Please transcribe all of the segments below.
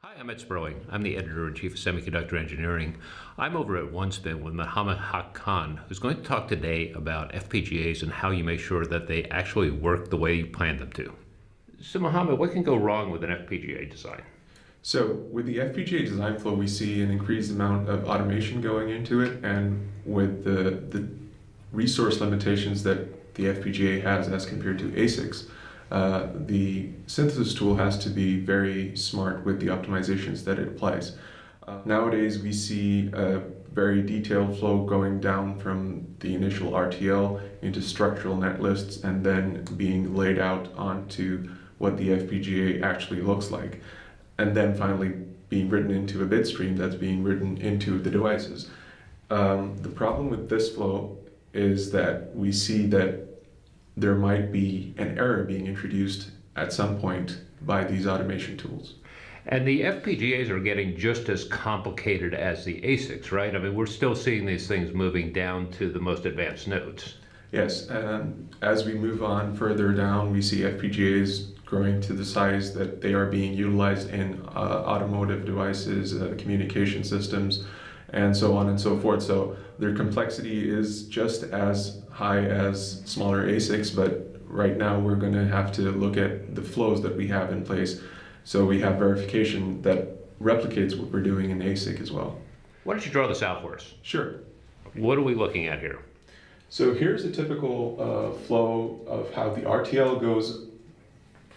Hi, I'm Ed Sperling. I'm the editor-in-chief of Semiconductor Engineering. I'm over at OneSpin with Muhammed Haque, who's going to talk today about FPGAs and how you make sure that they actually work the way you plan them to. So Muhammed, what can go wrong with an FPGA design? So with the FPGA design flow, we see an increased amount of automation going into it, and with the resource limitations that the FPGA has as compared to ASICs, the synthesis tool has to be very smart with the optimizations that it applies. Nowadays, we see a very detailed flow going down from the initial RTL into structural net lists and then being laid out onto what the FPGA actually looks like, and then finally being written into a bit stream that's being written into the devices. The problem with this flow is that we see that there might be an error being introduced at some point by these automation tools. And the FPGAs are getting just as complicated as the ASICs, right? I mean, we're still seeing these things moving down to the most advanced nodes. Yes, as we move on further down, we see FPGAs growing to the size that they are being utilized in automotive devices, communication systems, and so on and so forth. So their complexity is just as high as smaller ASICs, but right now we're going to have to look at the flows that we have in place. So we have verification that replicates what we're doing in ASIC as well. Why don't you draw this out for us? Sure. What are we looking at here? So here's a typical flow of how the RTL goes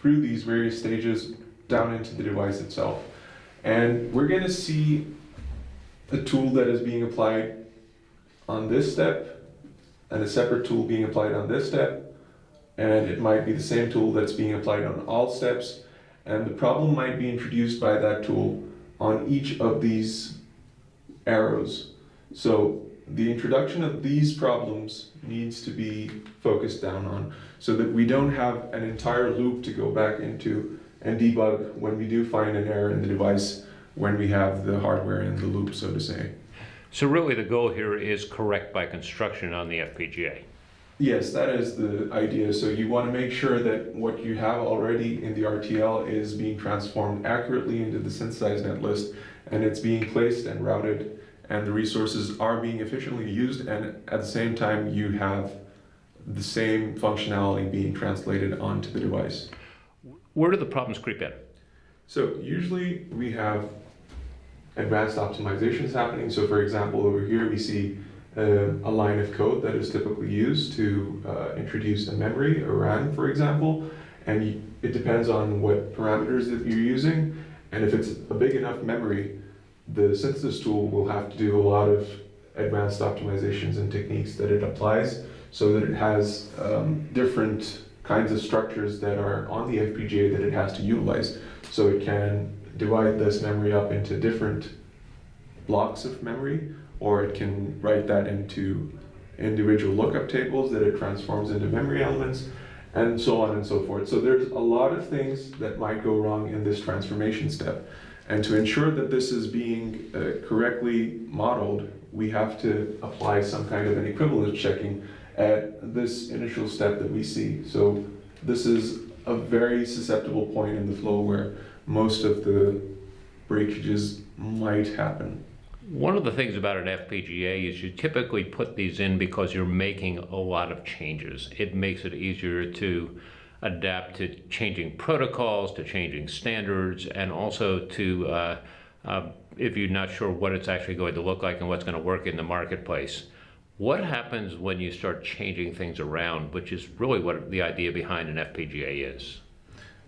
through these various stages down into the device itself. And we're going to see a tool that is being applied on this step and a separate tool being applied on this step, and it might be the same tool that's being applied on all steps, and the problem might be introduced by that tool on each of these arrows. So the introduction of these problems needs to be focused down on so that we don't have an entire loop to go back into and debug when we do find an error in the device when we have the hardware in the loop, so to say. So really the goal here is correct by construction on the FPGA. Yes, that is the idea. So you want to make sure that what you have already in the RTL is being transformed accurately into the synthesized net list, and it's being placed and routed, and the resources are being efficiently used, and at the same time you have the same functionality being translated onto the device. Where do the problems creep in? So usually we have advanced optimizations happening. So for example, over here we see a line of code that is typically used to introduce a memory, a RAM for example, and it depends on what parameters that you're using, and if it's a big enough memory, the synthesis tool will have to do a lot of advanced optimizations and techniques that it applies so that it has different kinds of structures that are on the FPGA that it has to utilize. So it can divide this memory up into different blocks of memory, or it can write that into individual lookup tables that it transforms into memory elements, and so on and so forth. So there's a lot of things that might go wrong in this transformation step. And to ensure that this is being correctly modeled, we have to apply some kind of an equivalence checking at this initial step that we see. So this is a very susceptible point in the flow where most of the breakages might happen. One of the things about an FPGA is you typically put these in because you're making a lot of changes. It makes it easier to adapt to changing protocols, to changing standards, and also to, if you're not sure what it's actually going to look like and what's going to work in the marketplace. What happens when you start changing things around, which is really what the idea behind an FPGA is?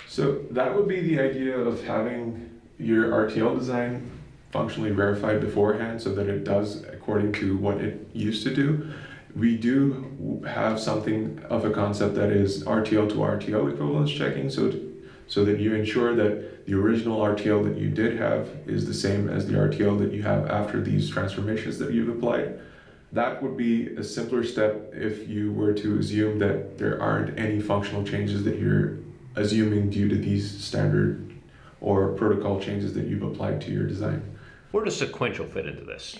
So that would be the idea of having your RTL design functionally verified beforehand so that it does according to what it used to do. We do have something of a concept that is RTL to RTL equivalence checking, so that you ensure that the original RTL that you did have is the same as the RTL that you have after these transformations that you've applied. That would be a simpler step if you were to assume that there aren't any functional changes that you're assuming due to these standard or protocol changes that you've applied to your design. Where does sequential fit into this?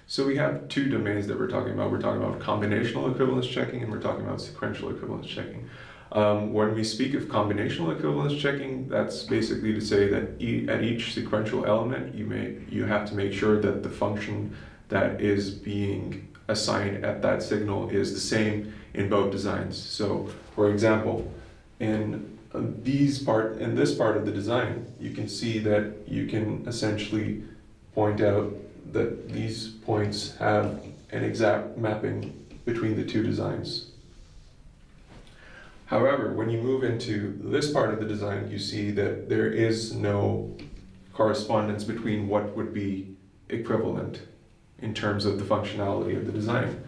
So we have two domains that we're talking about. We're talking about combinational equivalence checking and we're talking about sequential equivalence checking. When we speak of combinational equivalence checking, that's basically to say that at each sequential element, you have to make sure that the function that is being assigned at that signal is the same in both designs. So, for example, in this part of the design, you can see that you can essentially point out that these points have an exact mapping between the two designs. However, when you move into this part of the design, you see that there is no correspondence between what would be equivalent in terms of the functionality of the design.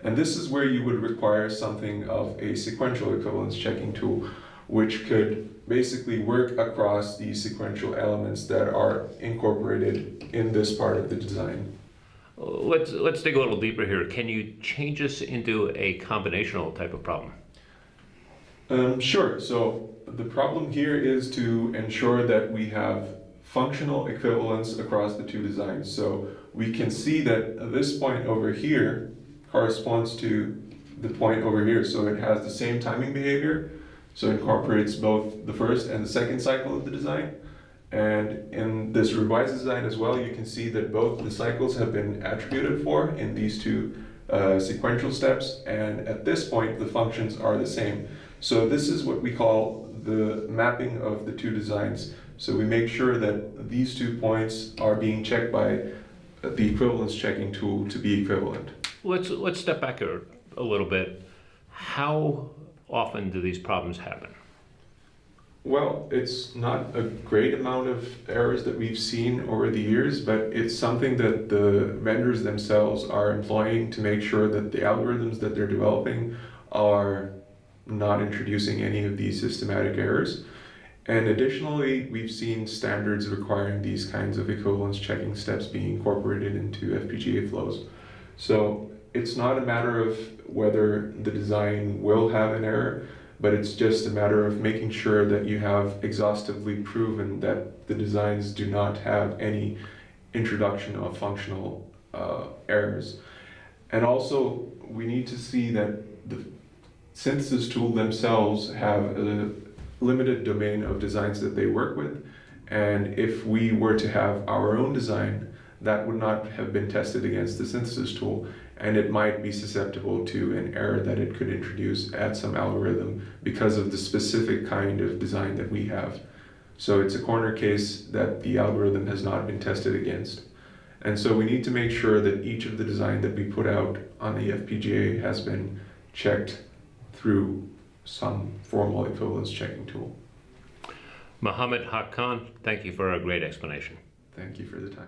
And this is where you would require something of a sequential equivalence checking tool, which could basically work across these sequential elements that are incorporated in this part of the design. Let's dig a little deeper here. Can you change this into a combinational type of problem? Sure. So the problem here is to ensure that we have functional equivalence across the two designs. So we can see that this point over here corresponds to the point over here. So it has the same timing behavior. So it incorporates both the first and the second cycle of the design. And in this revised design as well, you can see that both the cycles have been attributed for in these two sequential steps. And at this point, the functions are the same. So this is what we call the mapping of the two designs. So we make sure that these 2 points are being checked by the equivalence checking tool to be equivalent. Let's step back a little bit. How often do these problems happen? Well, it's not a great amount of errors that we've seen over the years, but it's something that the vendors themselves are employing to make sure that the algorithms that they're developing are not introducing any of these systematic errors. And additionally, we've seen standards requiring these kinds of equivalence checking steps being incorporated into FPGA flows. So it's not a matter of whether the design will have an error, but it's just a matter of making sure that you have exhaustively proven that the designs do not have any introduction of functional errors. And also, we need to see that the synthesis tool themselves have a limited domain of designs that they work with, and if we were to have our own design, that would not have been tested against the synthesis tool, and it might be susceptible to an error that it could introduce at some algorithm because of the specific kind of design that we have. So it's a corner case that the algorithm has not been tested against. And so we need to make sure that each of the design that we put out on the FPGA has been checked through some formal equivalence checking tool. Muhammed, Haque, thank you for a great explanation. Thank you for the time.